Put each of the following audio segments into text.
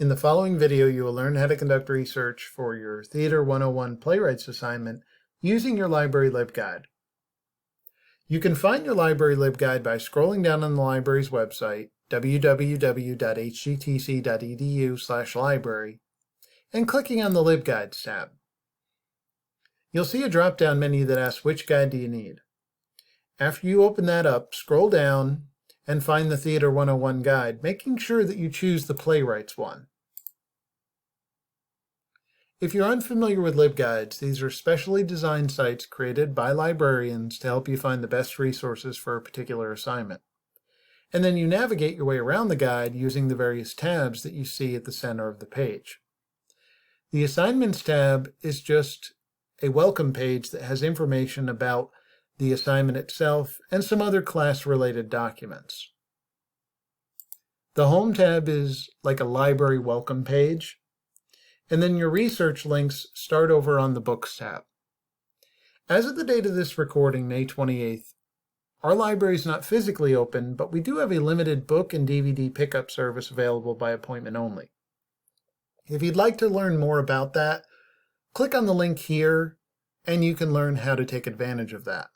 In the following video, you will learn how to conduct research for your Theater 101 Playwrights assignment using your library LibGuide. You can find your library LibGuide by scrolling down on the library's website, www.hgtc.edu/library, and clicking on the LibGuides tab. You'll see a drop-down menu that asks which guide do you need. After you open that up, scroll down and find the Theater 101 guide, making sure that you choose the Playwrights one. If you're unfamiliar with LibGuides, these are specially designed sites created by librarians to help you find the best resources for a particular assignment. And then you navigate your way around the guide using the various tabs that you see at the center of the page. The Assignments tab is just a welcome page that has information about the assignment itself and some other class-related documents. The Home tab is like a library welcome page. And then your research links start over on the Books tab. As of the date of this recording, May 28th, our library is not physically open, but we do have a limited book and DVD pickup service available by appointment only. If you'd like to learn more about that, click on the link here, and you can learn how to take advantage of that.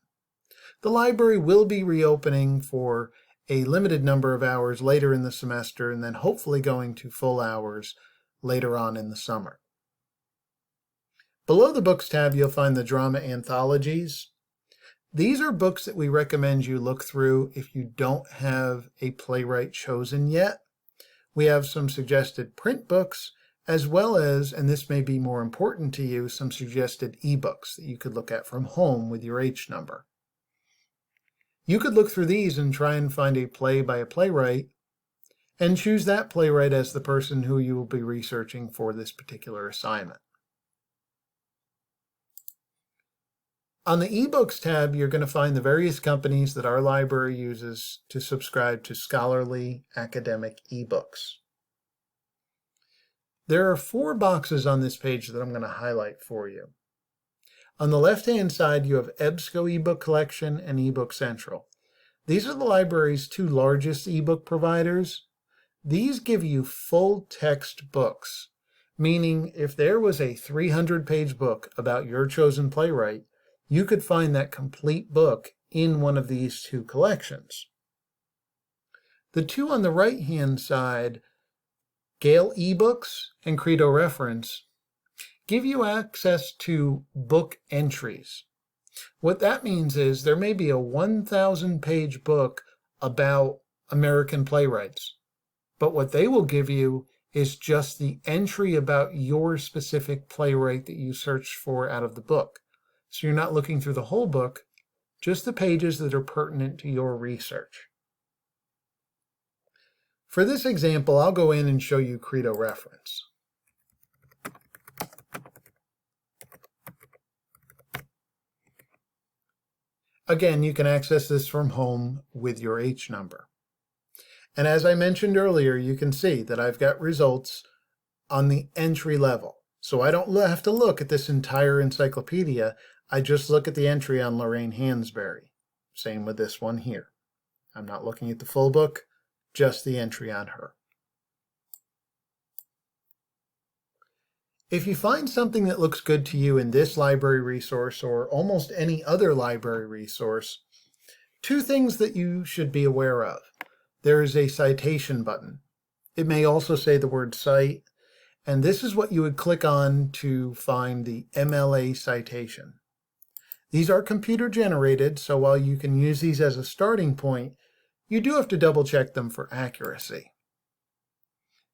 The library will be reopening for a limited number of hours later in the semester, and then hopefully going to full hours later on in the summer. Below the Books tab, you'll find the drama anthologies. These are books that we recommend you look through if you don't have a playwright chosen yet. We have some suggested print books, as well as, and this may be more important to you, some suggested ebooks that you could look at from home with your H number. You could look through these and try and find a play by a playwright and choose that playwright as the person who you will be researching for this particular assignment. On the eBooks tab, you're going to find the various companies that our library uses to subscribe to scholarly academic ebooks. There are 4 boxes on this page that I'm going to highlight for you. On the left-hand side, you have EBSCO eBook Collection and eBook Central. These are the library's 2 largest ebook providers. These give you full text books, meaning if there was a 300-page book about your chosen playwright, you could find that complete book in one of these 2 collections. The 2 on the right-hand side, Gale eBooks and Credo Reference, give you access to book entries. What that means is there may be a 1,000-page book about American playwrights. But what they will give you is just the entry about your specific playwright that you searched for out of the book. So you're not looking through the whole book, just the pages that are pertinent to your research. For this example, I'll go in and show you Credo Reference. Again, you can access this from home with your H number. And as I mentioned earlier, you can see that I've got results on the entry level. So I don't have to look at this entire encyclopedia. I just look at the entry on Lorraine Hansberry. Same with this one here. I'm not looking at the full book, just the entry on her. If you find something that looks good to you in this library resource or almost any other library resource, 2 things that you should be aware of. There is a citation button. It may also say the word cite, and this is what you would click on to find the MLA citation. These are computer generated, so while you can use these as a starting point, you do have to double check them for accuracy.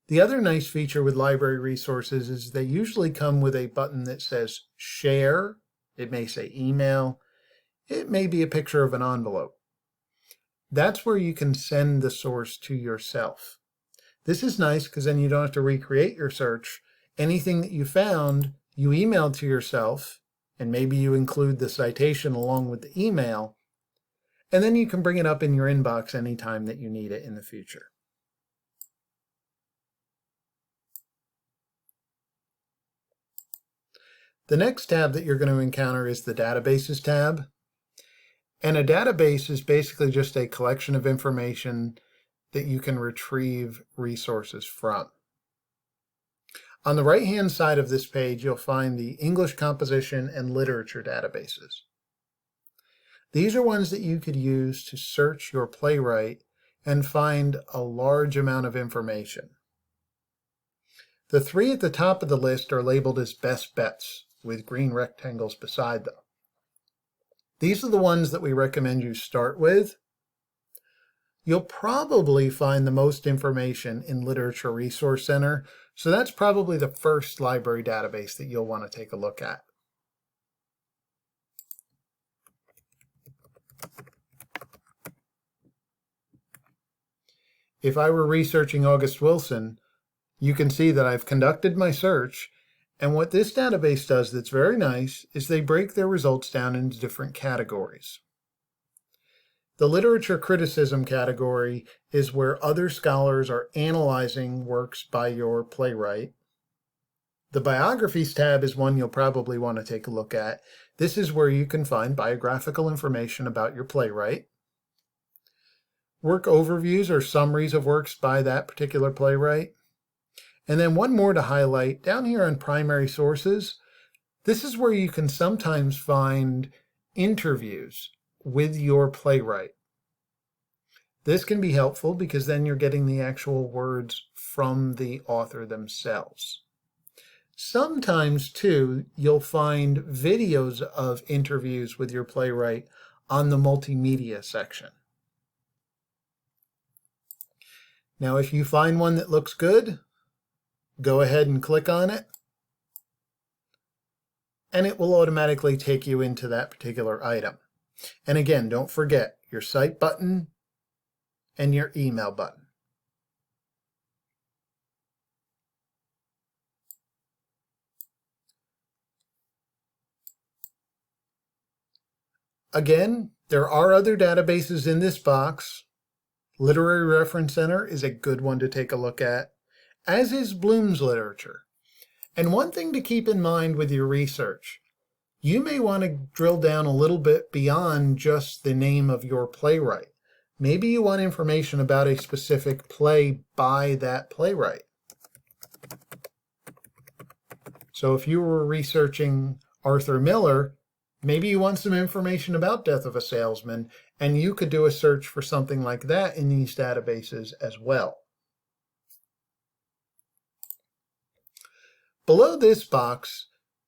The other nice feature with library resources is they usually come with a button that says share. It may say email. It may be a picture of an envelope. That's where you can send the source to yourself. This is nice because then you don't have to recreate your search. Anything that you found, you emailed to yourself, and maybe you include the citation along with the email, and then you can bring it up in your inbox anytime that you need it in the future. The next tab that you're going to encounter is the Databases tab. And a database is basically just a collection of information that you can retrieve resources from. On the right-hand side of this page, you'll find the English composition and literature databases. These are ones that you could use to search your playwright and find a large amount of information. The three at the top of the list are labeled as best bets with green rectangles beside them. These are the ones that we recommend you start with. You'll probably find the most information in Literature Resource Center, so that's probably the first library database that you'll want to take a look at. If I were researching August Wilson, you can see that I've conducted my search, and what this database does that's very nice is they break their results down into different categories. The literature criticism category is where other scholars are analyzing works by your playwright. The biographies tab is one you'll probably want to take a look at. This is where you can find biographical information about your playwright. Work overviews or summaries of works by that particular playwright. And then one more to highlight, down here on primary sources, this is where you can sometimes find interviews with your playwright. This can be helpful because then you're getting the actual words from the author themselves. Sometimes, too, you'll find videos of interviews with your playwright on the multimedia section. Now, if you find one that looks good, go ahead and click on it, and it will automatically take you into that particular item. And again, don't forget your Cite button and your email button. Again, there are other databases in this box. Literary Reference Center is a good one to take a look at, as is Bloom's Literature. And one thing to keep in mind with your research, you may want to drill down a little bit beyond just the name of your playwright. Maybe you want information about a specific play by that playwright. So if you were researching Arthur Miller, maybe you want some information about Death of a Salesman, and you could do a search for something like that in these databases as well. Below this box,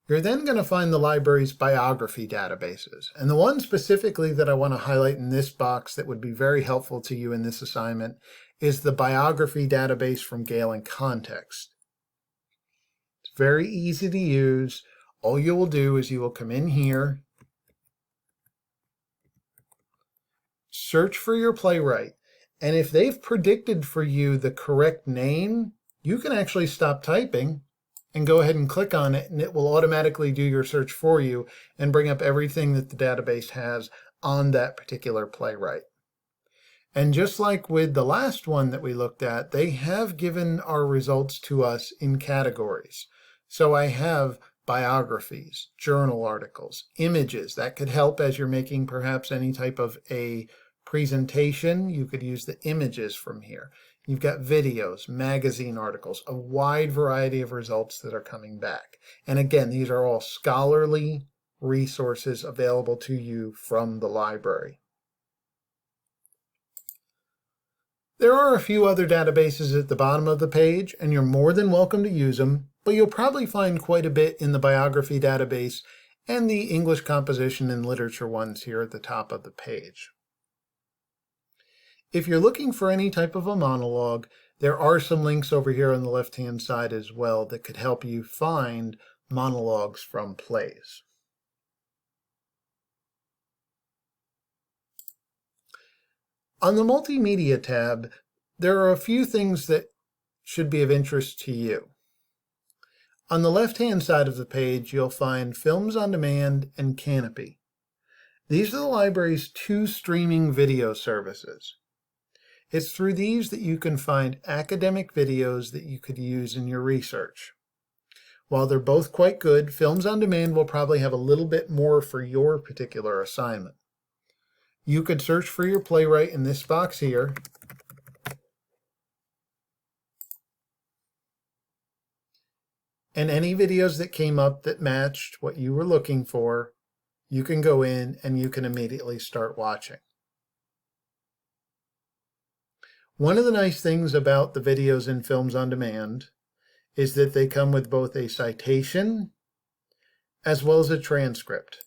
you're then going to find the library's biography databases. And the one specifically that I want to highlight in this box that would be very helpful to you in this assignment is the biography database from Gale and Context. It's very easy to use. All you will do is you will come in here, search for your playwright, and if they've predicted for you the correct name, you can actually stop typing and go ahead and click on it, and it will automatically do your search for you and bring up everything that the database has on that particular playwright. And just like with the last one that we looked at, they have given our results to us in categories. So I have biographies, journal articles, images. That could help as you're making perhaps any type of a presentation. You could use the images from here. You've got videos, magazine articles, a wide variety of results that are coming back. And again, these are all scholarly resources available to you from the library. There are a few other databases at the bottom of the page, and you're more than welcome to use them, but you'll probably find quite a bit in the biography database and the English composition and literature ones here at the top of the page. If you're looking for any type of a monologue, there are some links over here on the left-hand side as well that could help you find monologues from plays. On the Multimedia tab, there are a few things that should be of interest to you. On the left-hand side of the page, you'll find Films on Demand and Canopy. These are the library's two streaming video services. It's through these that you can find academic videos that you could use in your research. While they're both quite good, Films on Demand will probably have a little bit more for your particular assignment. You could search for your playwright in this box here. And any videos that came up that matched what you were looking for, you can go in and you can immediately start watching. One of the nice things about the videos in Films on Demand is that they come with both a citation as well as a transcript.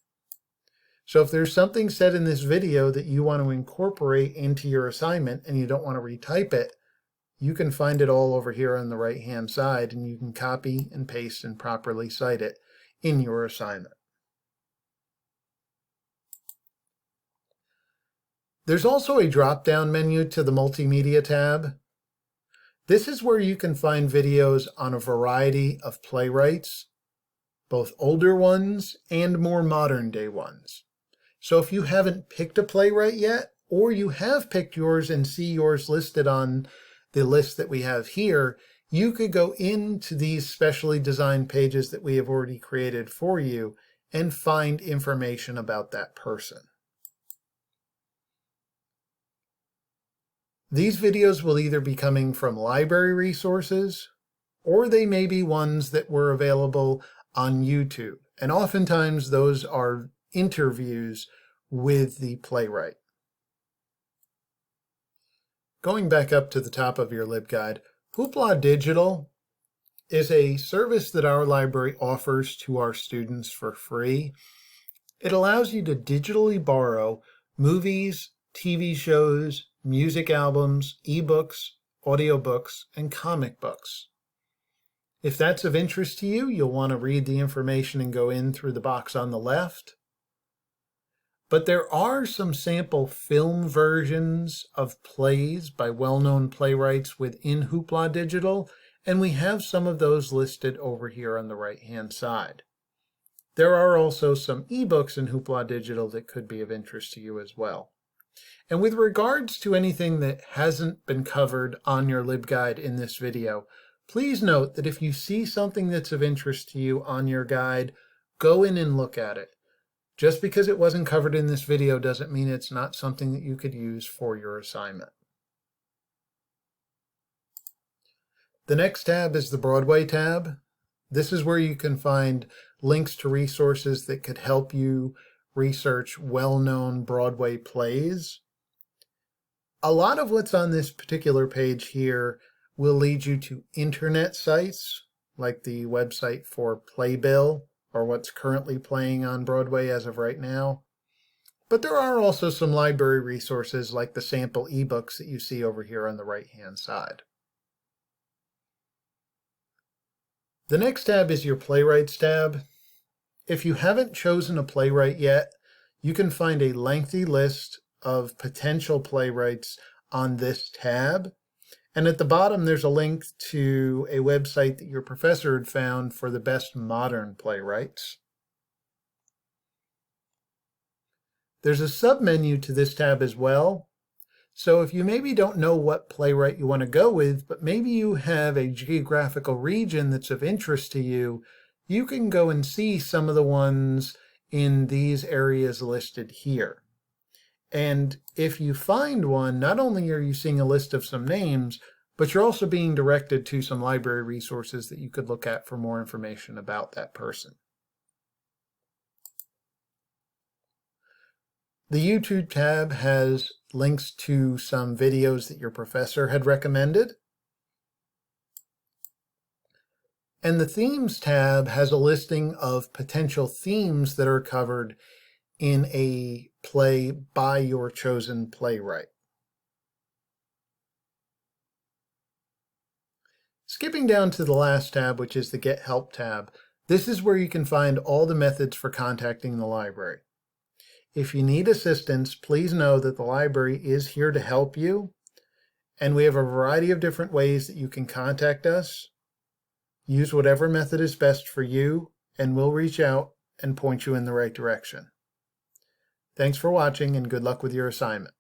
So if there's something said in this video that you want to incorporate into your assignment and you don't want to retype it, you can find it all over here on the right-hand side, and you can copy and paste and properly cite it in your assignment. There's also a drop-down menu to the Multimedia tab. This is where you can find videos on a variety of playwrights, both older ones and more modern-day ones. So if you haven't picked a playwright yet, or you have picked yours and see yours listed on the list that we have here, you could go into these specially designed pages that we have already created for you and find information about that person. These videos will either be coming from library resources, or they may be ones that were available on YouTube. And oftentimes those are interviews with the playwright. Going back up to the top of your LibGuide, Hoopla Digital is a service that our library offers to our students for free. It allows you to digitally borrow movies, TV shows, music albums, ebooks, audiobooks, and comic books. If that's of interest to you, you'll want to read the information and go in through the box on the left. But there are some sample film versions of plays by well-known playwrights within Hoopla Digital, and we have some of those listed over here on the right-hand side. There are also some ebooks in Hoopla Digital that could be of interest to you as well. And with regards to anything that hasn't been covered on your LibGuide in this video, please note that if you see something that's of interest to you on your guide, go in and look at it. Just because it wasn't covered in this video doesn't mean it's not something that you could use for your assignment. The next tab is the Broadway tab. This is where you can find links to resources that could help you research well-known Broadway plays. A lot of what's on this particular page here will lead you to internet sites, like the website for Playbill, or what's currently playing on Broadway as of right now. But there are also some library resources like the sample ebooks that you see over here on the right-hand side. The next tab is your Playwrights tab. If you haven't chosen a playwright yet, you can find a lengthy list of potential playwrights on this tab. And at the bottom, there's a link to a website that your professor had found for the best modern playwrights. There's a submenu to this tab as well. So if you maybe don't know what playwright you want to go with, but maybe you have a geographical region that's of interest to you, you can go and see some of the ones in these areas listed here. And if you find one, not only are you seeing a list of some names, but you're also being directed to some library resources that you could look at for more information about that person. The YouTube tab has links to some videos that your professor had recommended. And the Themes tab has a listing of potential themes that are covered in a play by your chosen playwright. Skipping down to the last tab, which is the Get Help tab, this is where you can find all the methods for contacting the library. If you need assistance, please know that the library is here to help you, and we have a variety of different ways that you can contact us. Use whatever method is best for you, and we'll reach out and point you in the right direction. Thanks for watching, and good luck with your assignment.